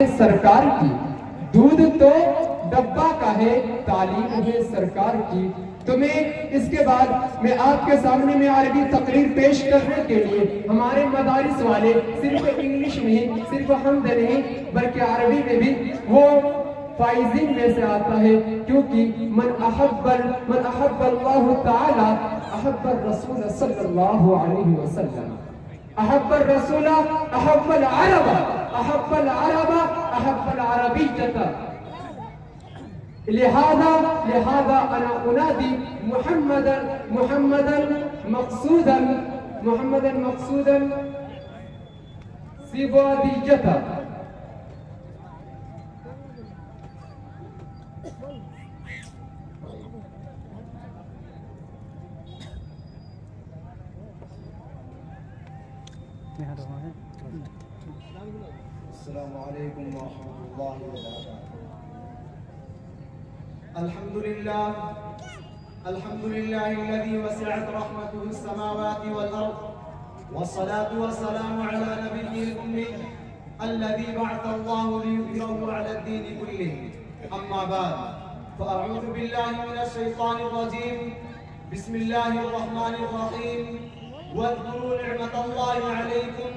सरकार की, दूध तो डब्बा का है, तालीम है सरकार की। तो मैं इसके बाद मैं आपके सामने में अरबी तकरीर पेश करने के लिए हमारे मदारिस वाले सिर्फ इंग्लिश नहीं, सिर्फ हमद नहीं, बल्कि अरबी में भी वो फाइजिन में से आता है, क्योंकि मन अहब्बल्लाहु ताला अहब्बर रसूल सल्लल्लाहु अलैहि वसल्लम, अहब्बर रसूल अहब्बल अरब, अहब्बल अरब अहब्बल अरबिय्यत। लिहाजा अना उनादी मुहम्मदन मक़सूदन सिवादिय्यत। अस्सलामु अलैकुम व रहमतुल्लाहि व बरकातुहू। अल्हम्दुलिल्लाहि अल्लज़ी वसिअत रहमतुहु अस्समावाति वल अर्द, वस्सलातु वस्सलामु अला नबिय्यिल उम्मी अल्लज़ी बअथ अल्लाहु लियुज़हिरहु अला द्दीनि कुल्लिहि। अम्मा बाद, फ़अऊज़ु बिल्लाहि मिनश शैतानिर रजीम। बिस्मिल्लाहिर रहमानिर रहीम। वज़्कुरू निअमतल्लाहि अलैकुम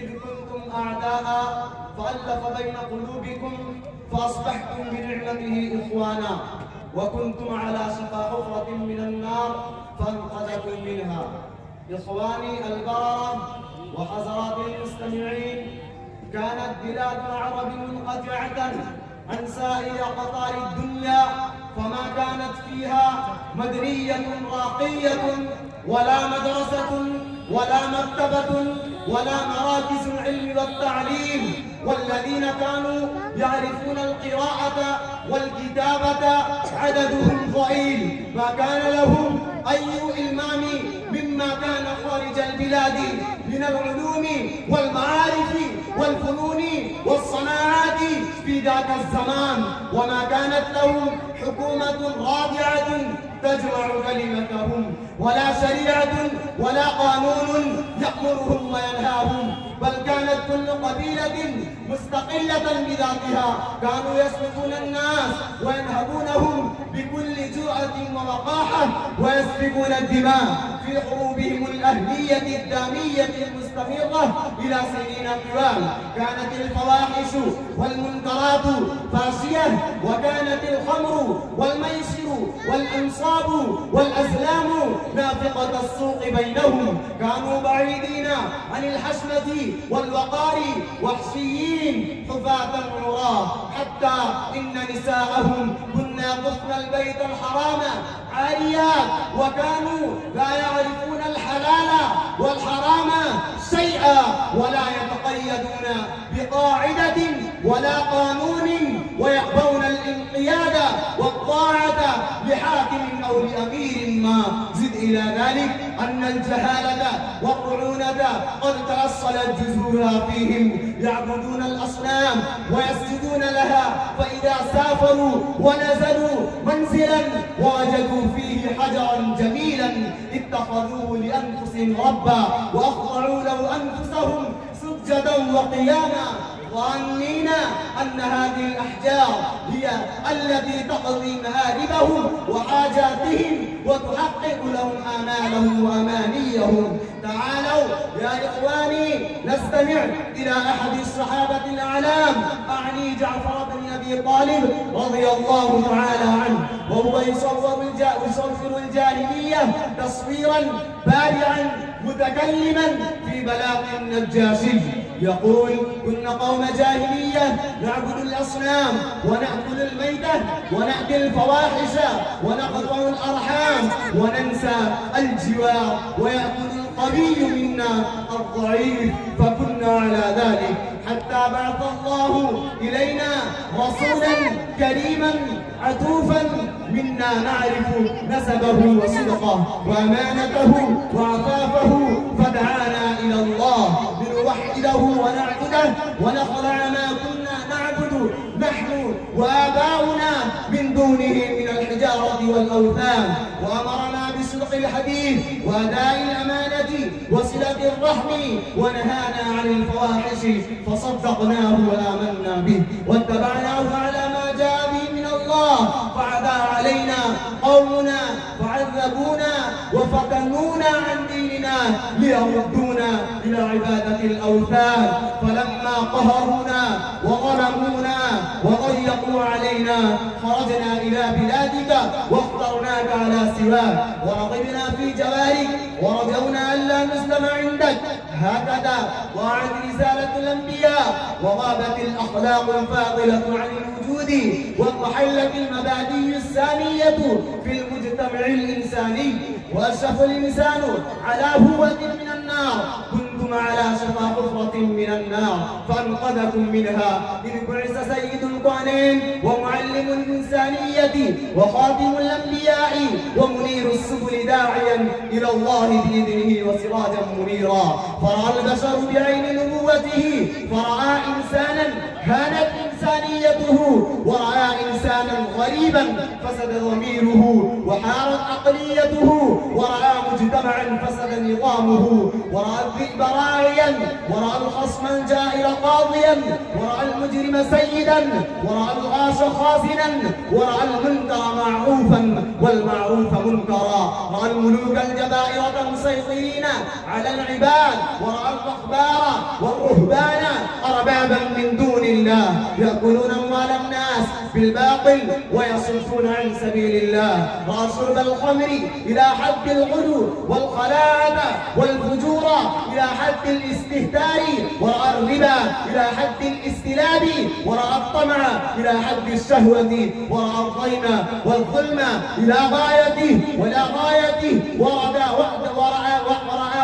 إذ كنتم أعداء فألف بين قلوبكم فأصبحتم بنعمته إخوانا وكنتم على شفا حفرة من النار فانقذكم منها. إخواني البررة وحضرات المستمعين، كانت بلاد العرب منقطعة عن سائر أقطار الدنيا، فما كانت فيها مدنية راقية ولا مدرسة ولا مكتبة ولا مراكز العلم والتعليم، والذين كانوا يعرفون القراءة والكتابة عددهم ضئيل، ما كان لهم أي إلمام مما كان خارج البلاد من العلوم والمعارف والفنون والصناعات في ذاك الزمان، وما كانت لهم حكومة رادعة تجمع كلمتهم، ولا شريعة ولا قانون يأمرهم وينهاهم، بل كانت كل قبيلة مستقلة بذاتها، كانوا يسبقون الناس وينهبونهم بكل جرأة ووقاحة ويسفكون الدماء في حروبهم الأهلية الدامية المستمرة إلى سنين طوال. كانت الفواحش والمنكرات فاشية، وكانت الخمر والميسر والأنصاب والأزلام نافقة السوق بينهم، كانوا بعيدين عن الحشمة والوقار، وحشيين حفاة عراة، حتى إن نساءهم كن يطفن البيت الحرام عاريات، وكانوا لا يعرفون الحلال والحرام شيئا، ولا يتقيدون بقاعدة ولا قانون، ويأبون الانقياد والطاعة لحاكم أو لأمير ما. زد إلى ذلك أن الجهالة والرعونة قد ترسلت جذورها فيهم، يعبدون الأصنام ويسجدون لها، فإذا سافروا ونزلوا منزلا ووجدوا فيه حجرا جميلا اتخذوه لأنفسهم ربا، وأخضعوا له أنفسهم سجدا وقياما، ظانين أن هذه الأحجار هي التي تقضي مآربهم وحاجاتهم وتحقق لهم آمالهم وأمانيهم. تعالوا يا إخواني نستمع إلى أحد الصحابة الأعلام، أعني جعفر بن أبي طالب رضي الله تعالى عنه، وهو يصور الجاهلية تصويرا بارعا متكلما في بلاغ النجاشي. يقول: كنا قوم جاهلية نعبد الأصنام ونأكل الميتة ونأتي الفواحش ونقطع الأرحام وننسى الجوار، ويأكل القوي منا الضعيف، فكنا على ذلك حتى بعث الله إلينا رسولا كريما عطوفا منا نعرف نسبه وصدقه وأمانته وعفافه، فدعانا إلى الله لنوحده ونعبده ونخضع ما كنا نعبد نحن وآباؤنا من دونه من الحجارة والأوثان، وأمرنا بصدق الحديث وأداء الأمانة وصلة الرحم، ونهانا عن الفواحش فصدقناه وآمنا به واتبعناه على ما جاء به من الله، فعدا علينا قومنا فعذبونا وفتنونا عن ديننا ليردونا إلى عبادة الأوثان، فلما قهرونا وظلمونا وضيقوا علينا خرجنا إلى بلادك واخترناك على سواك، ورغبنا في جوارك ورجونا ألا نسلم عندك. هكذا ضاعت رسالة الأنبياء وغابت الأخلاق الفاضلة عن الوجود، واضمحلت المبادئ السامية في المجتمع الإنساني، وأشرف الإنسان على هوة من النار، كنتم على شفا حفرة من النار فأنقذكم منها، إذ بعث سيد القرنين ومعلم الإنسانية وخاتم الأنبياء ومنير السبل داعيا إلى الله بإذنه وسراجا منيرا، فرأى البشر بعين نبوته، فرأى إنسانا هانت إنسانيته، ورأى إنسانا غريبا فسد ضميره وحارت عقليته، ورأى مجتمعا فسد نظامه، ورأى الذئب راعيا، ورأى الخصم الجائر قاضيا، ورأى المجرم سيدا، ورأى الغاش خازنا، ورأى المنكر معروفا والمعروف منكرا، رأى الملوك الجبائرة مسيطرين على العباد، ورأى الأخبار والرهبان أربابا من دون الله يأكلون أموال الناس بالباطل ويصرفون عن سبيل الله، رأى شرب الخمر إلى حد الغلو والخلاعة والفجور إلى حد الاستهتار، ورأى الربا إلى حد الاستلاب، ورأى الطمع إلى حد الشهوة، ورأى الظلم والظلم إلى غايته ولا غايته، ورأى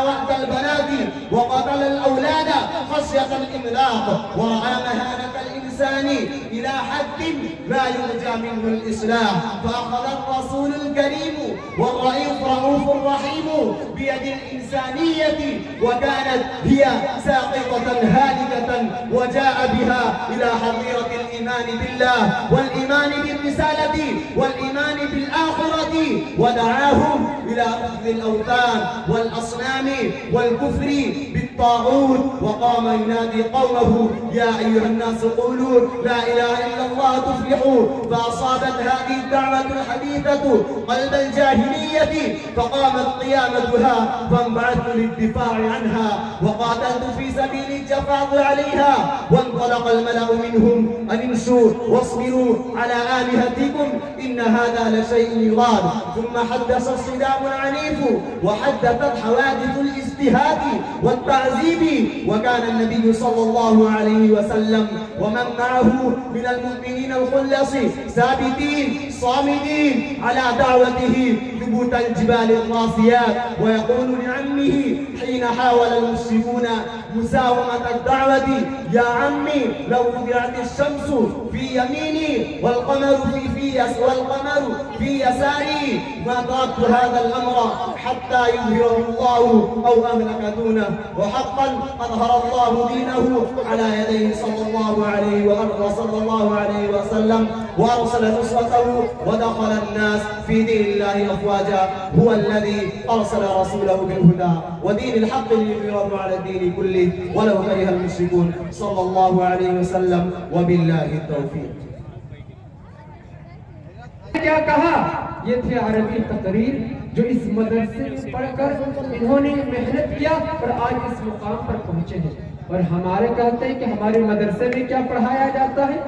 وقت البنات وقتل الأولاد خشية الإملاق، ورأى مهانة الإنسان إلى حد لا يرجى منه الإصلاح، فأخذ الرسول الكريم والرؤوف الرحيم بيد الإنسانية، وكانت هي ساقطة هالكة، وجاء بها إلى حظيرة الإيمان بالله والإيمان بالرسالة والإيمان بالآخرة، ودعاهم إلى أخذ الأوثان والأصنام والكفر بالطاغوت، وقام ينادي قومه يا أيها الناس قولوا لا إله إلا الله تفلحوا، فأصابت هذه الدعوة الحديثة قلب الجاهلية فقامت قيامتها، فانبعثت للدفاع عنها وقاتلت في سبيل الجفاظ عليها، وانطلق الملأ منهم أن امشوا واصبروا على آلهتكم إن هذا لشيء يراد، ثم حدث الصدام العنيف وحدثت حوادث الاجتهاد والتعذيب، وكان النبي صلى الله عليه وسلم ومن معه من المؤمنين الخلص ثابتين صامدين على دعوته ثبوت الجبال الراسيات، ويقول لعمه حين حاول المشركون مساومة الدعوة يا عمي لو وضعت الشمس في يميني والقمر في يساري ما تركت هذا الأمر حتى يظهره الله أو أهلك دونه، وحقا أظهر الله دينه على يديه صلى الله عليه وسلم، وأرسل نصرته ودخل الناس في دين الله أفواجا، هو الذي أرسل رسوله بالهدى ودين الحق ليظهره على الدين كله ولو كره المشركون صلى الله عليه وسلم، وبالله التوفيق। क्या कहा? ये थे अरबी तकरीर जो इस मदरसे में पढ़कर इन्होंने मेहनत किया और आज इस मुकाम पर पहुंचे हैं। और हमारे कहते हैं कि हमारे मदरसे में क्या पढ़ाया जाता है?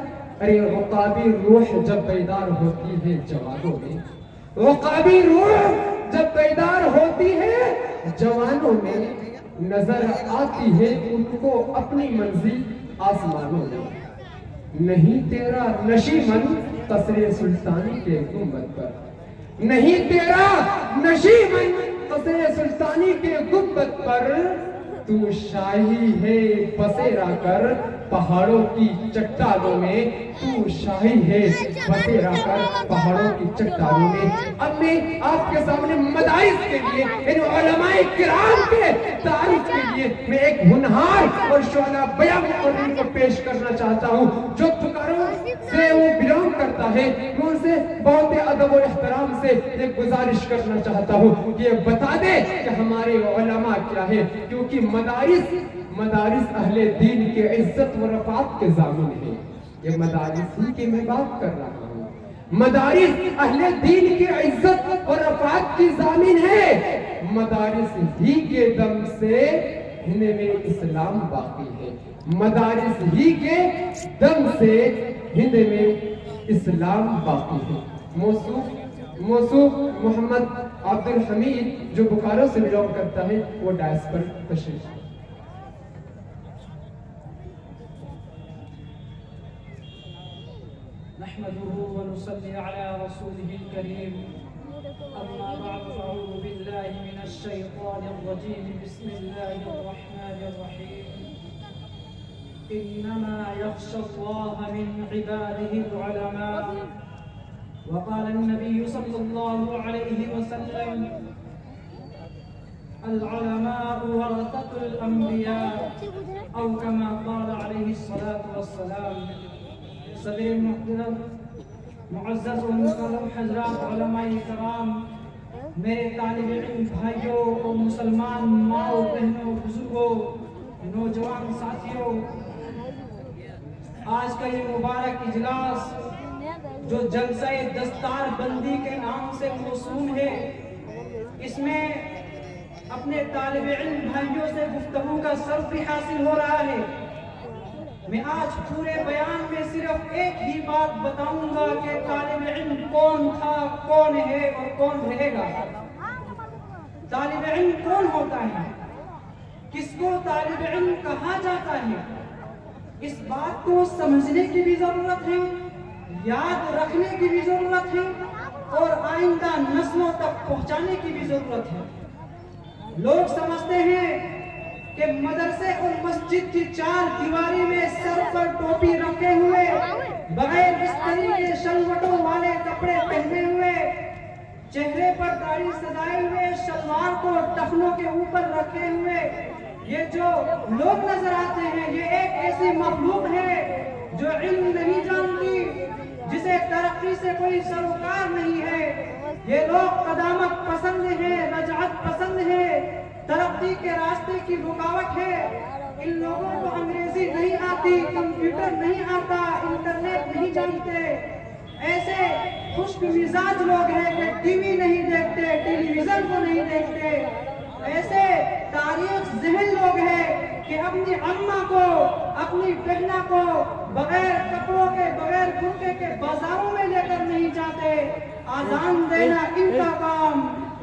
अरे वक़ाबी रूह जब बेदार होती है जवानों में, वक़ाबी रूह जब बेदार होती है जवानों में, नजर आती है उनको अपनी मंजिल आसमानों में। नहीं तेरा नशीमन कसरे सुल्तानी के गुंबद पर, नहीं तेरा नशीमन कसरे सुल्तानी के गुंबद पर, तू शाही है बसेरा कर पहाड़ों की चट्टानों में, तू शाही है बसेरा कर पहाड़ों की चट्टानों में। अब मैं आपके सामने मदारिस के लिए इन उलमाए किराम के तारीफ के लिए मैं एक हुनहार और शोला बयां मुक़र्रिर को पेश करना चाहता हूँ जो फुकारों से वो बिलोंग करता है। मैं उनसे बहुत अदब और एहतराम से एक गुजारिश करना चाहता हूँ कि ये बता दे कि हमारे उलमा क्या है, क्योंकि मदारिस अहले दीन के इज्जत व रफ़ात के ज़ामिन है। ये मदारिस ही की मैं बात कर रहा हूँ। मदारिस अहले दीन की इज्जत और रफ़ात की ज़ामिन है। मदारिस ही के दम से हिंद में इस्लाम बाकी है। मदारिस ही के दम से हिंद में इस्लाम बाकी है। मौसूफ मोहम्मद अब्दुल हमीद जो बुखारो से बिलोंग करता है वो डायस पर तशरीफ। नहमदुहु व नुसल्ली अला रसूलिहिल करीम। अम्मा बअद फअऊज़ु बिल्लाहि मिनश शैतानिर रजीम। बिस्मिल्लाहिर रहमानिर रहीम। इन्नमा यख्शल्लाह मिन इबादिहिल उलमा। वक़ाल अन्नबिय्यु सल्लल्लाहु अलैहि वसल्लम अल-उलमाउ वरसतुल अंबिया औ कमा क़ाल अलैहि सलातु वस्सलाम। सदर मुहतरम मुअज़्ज़ज़ व मुकर्रम हज़रात उलमाए किराम, मेरे तालिब इल्म भाइयों और मुसलमान माओ बहनों बुजुर्गों नौजवान साथियों, आज का ये मुबारक इजलास जो जलसाए दस्तार बंदी के नाम से मौसूम है, इसमें अपने तालिब इल्म भाइयों से गुफ्तगू का सर्फ भी हासिल हो रहा है। मैं आज पूरे बयान में सिर्फ एक ही बात बताऊंगा कि तालिब इल्म कौन था, कौन है और कौन रहेगा। तालिब इल्म कौन होता है, किसको तालिब इल्म कहा जाता है, इस बात को समझने की भी जरूरत है, याद रखने की भी जरूरत है और आइंदा नस्लों तक पहुंचाने की भी जरूरत है। लोग समझते हैं कि मदरसे और मस्जिद की चार दीवारी में सर पर टोपी रखे हुए, बगैर इस्त्री के शलवटों वाले कपड़े पहने हुए, चेहरे पर दाढ़ी सजाए हुए, शलवार को टखनों के ऊपर रखे हुए ये जो लोग नजर आते हैं, ये एक ऐसी मखलूक है जो इल्म नहीं जानती, जिसे तरक्की से कोई सरोकार नहीं है। ये लोग कदामत पसंद है, रजअत पसंद है, तरक्की के रास्ते की रुकावट है। इन लोगों को अंग्रेजी नहीं आती, कंप्यूटर नहीं आता, इंटरनेट नहीं जानते। ऐसे खुश्क मिजाज लोग हैं कि टीवी नहीं देखते, टेलीविजन को नहीं देखते। ऐसे तारीख ज़हन लोग हैं कि अपनी अम्मा को, अपनी बहना को बगैर कपड़ों के, बगैर बुर्के के बाजारों में लेकर नहीं जाते। आजान देना इनका काम,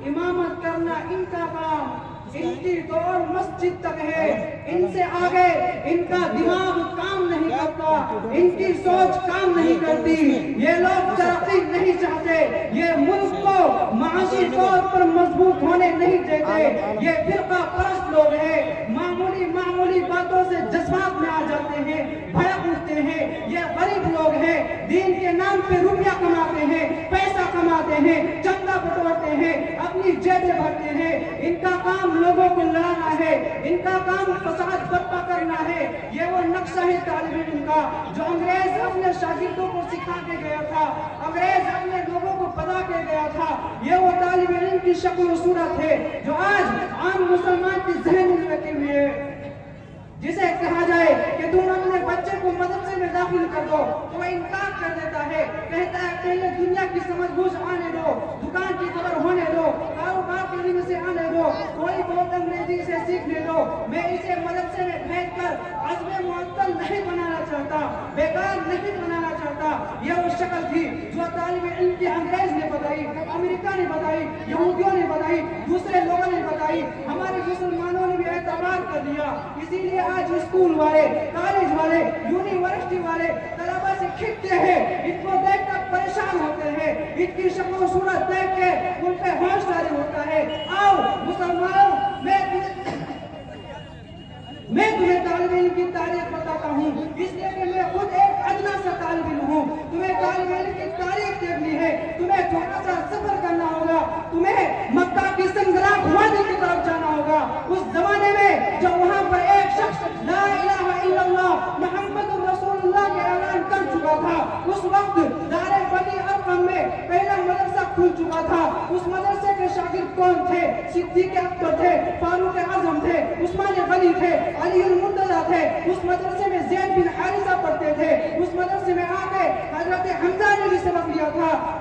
इमामत करना इनका काम, इनकी दौड़ मस्जिद तक है। इनसे आगे इनका दिमाग काम नहीं करता, इनकी सोच काम नहीं करती। ये लोग तरक्की नहीं चाहते, ये मुल्क को माशी तौर पर मजबूत होने नहीं देते। ये फिरका परस्त लोग हैं, मामूली मामूली बातों से जज्बात में आ जाते हैं, भड़क उठते हैं। ये गरीब लोग हैं, दीन के नाम पे रुपया कमाते हैं, पैसा कमाते हैं, चंदा बटोरते हैं, अपनी जेबें भरते हैं। इनका काम लोगों को लड़ाना है, इनका काम फसाद बर्पा करना है। ये वो नक्शा है तालिब इल्म का जो अंग्रेज अपने शागिर्दों को सिखा के गया था, अंग्रेज अपने लोगों को बता के गया था। ये वो तालिब इल्म की शक्ल सूरत है जो आज आम मुसलमान की जहन में रखी हुई है। जिसे कहा जाए कि तुम अपने बच्चे को मदरसे में दाखिल कर दो तो वह इनकार कर देता है, कहता है पहले दुनिया की समझ बूझ आने दो, दुकान की खबर होने दो, कारोबार के लिए से आने दो, थोड़ी बहुत अंग्रेजी से सीखने दो। मैं इसे मदरसे में भेजकर अज़्म मुअत्तल नहीं बनाना चाहता, बेकार नहीं बनाना चाहता। यह वो शक्ल थी जो तालिब इल्म की अंग्रेज ने बताई, अमेरिका ने बताई, यहूदियों ने बताई, दूसरे लोगों ने बताई, हमारे मुसलमानों ने भी एतबार कर दिया। इसीलिए आज स्कूल वाले, कॉलेज वाले, यूनिवर्सिटी वाले तलबा से खिंचते हैं, इनको देखकर परेशान होते हैं, इनकी शक्ल सूरत देख के उन पे होश जारी होता है। आओ मुसलमानों, मैं तुम्हें तालिब इल्म की तारीख बताता हूँ, इसलिए कि मैं खुद एक अदना सा तालिब इल्म हूँ। तुम्हें तालिब इल्म की तारीख देखनी है, तुम्हें थोड़ा सा सफर करना होगा, तुम्हें मक्का की संगराम वादी की तरफ जाना होगा। उस जमाने में जब वहाँ पर एक शख्स ला इलाहा इल्लल्लाह मुहम्मदुर रसूलुल्लाह के ऐलान कर चुका था, उस वक्त दारे बनी अरकम में पहला मदरसा खुल चुका था। उस मदरसे के शागिर्द कौन थे? सिद्दीक़ अकबर थे, फारूक आज़म थे, उस्मान गनी थे, अली मुर्तज़ा थे। उस मदरसे में ज़ैद बिन हारिसा पढ़ते थे, उस मदरसे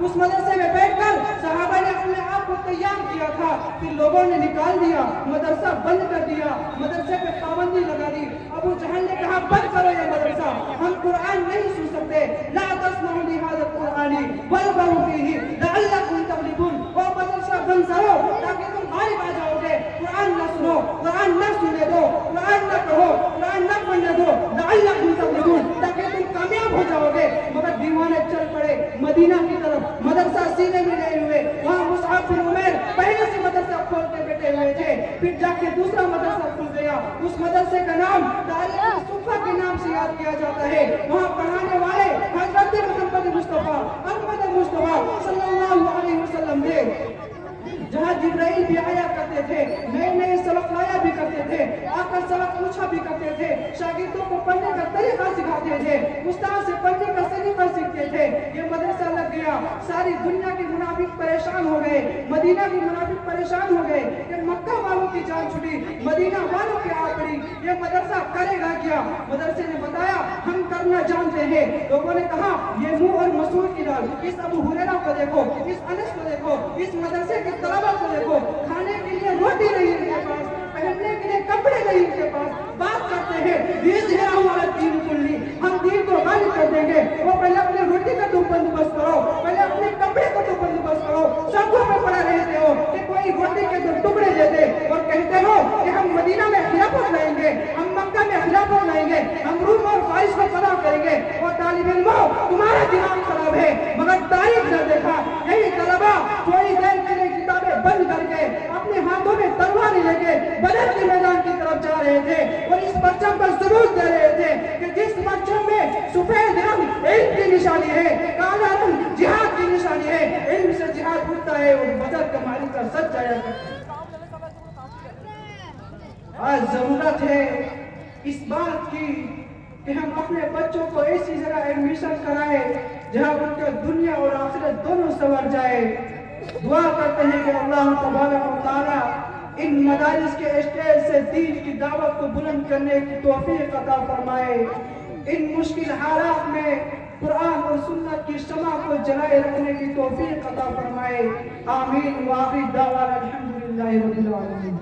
उस मदरसे में बैठकर सहाबा ने अपने आप को तैयार किया था, फिर लोगों ने निकाल दिया, मदरसा बंद कर दिया, मदरसे पे पाबंदी लगा दी। अबू जहल ने कहा बंद करो ये मदरसा, हम कुरान नहीं सुन सकते। ला तस्मऊ लिहाज़ा कुरानी वल्गऊ फीही लअल्लकुम तग़लिबून। वो मदरसा बंद करो ताकि तुम गालिब आ जाओगे। कुरान न सुनो, कुरान न सुनने दो, कुरान न कहो, कुरान न पढ़ने दो, लअल्लकुम तग़लिबून, ताकि तुम कामयाब हो जाओगे। मगर दीवाने चल पड़े मदीना की तरफ, मदरसा सीने में लिए हुए। वहाँ मुसअब बिन उमैर पहले से मदरसा खोल के बैठे हुए थे, फिर जाके दूसरा मदरसा खुल गया। उस मदरसे का नाम तारीख सुफ़ा के नाम से याद किया जाता है। वहाँ पढ़ाने वाले हज़रत मोहम्मद मुस्तफ़ा अहमद मुस्तफ़ा सल्लल्लाहु अलैहि वसल्लम थे। जहाँ जिब्राइल भी आया करते थे, नए नए सबक लाया भी करते थे, आकर सबक पूछा भी करते थे, शागिर्दों को पढ़ने का तरीका सिखाते थे, उस्ताद से पढ़ने का तरीका सीखते थे। ये मदरसा लग गया, सारी दुनिया के मुनाफिक परेशान हो गए, मदीना के मुनाफिक परेशान हो गए। ये मक्का वालों की जान छुटी, मदीना वालों की आ पड़ी, ये मदरसा करेगा क्या? मदरसे ने बताया हम करना जानते हैं। लोगों ने कहा ये मुंह और मसूर की दाल, इस अबू हुरैरा को देखो, इस अनस को देखो, इस मदरसे के तलबा को देखो, खाने के लिए रोटी नहीं इनके पास, पहनने के लिए कपड़े नहीं इनके पास। बात करते हैं दीन कुल्ली, हम दीन को गालिब कर देंगे। वो पहले अपने रोटी का तुम बंदोबस्त करो, पहले अपने कपड़े का तुम बंदोबस्त करो। सड़कों में पड़ा रहते हो कि कोई रोटी के 2 टुकड़े देते और कहते हो कि हम मदीना में खिलाफत लाएंगे, हम मक्का में खिलाफत लाएंगे, हम रूम और फारिस को फतह करेंगे। और तालिब इल्मो तुम्हारा दिमाग खराब है, मगर तारीख न देखा। यही तलबा थोड़ी देर के लिए किताबें बंद करके अपने हाथों में तलवार लेके बदर के मैदान की तरफ जा रहे थे और इस परचम पर सबूत दे रहे थे कि जिस परचम में सफेद रंग इल्म की निशानी है, काला रंग जिहाद की निशानी है, इल्म से जिहाद उठता है और बदर कमाली का सच जाया करता है। आज जरूरत है इस बात की कि हम अपने बच्चों को ऐसी जगह एडमिशन कराए जहां उनका दुनिया और आखिरत दोनों संवर जाए। दुआ करते हैं कि अल्लाह तबारक व तआला इन मदारिस के स्टेज से दीन की दावत को बुलंद करने की तौफीक अता फरमाए। इन मुश्किल हालात में कुरान और सुन्नत की शमा को जलाए रखने की तौफीक अता फरमाए। आमीन। व आखिर दावाना अल्हम्दुलिल्लाहि रब्बिल आलमीन।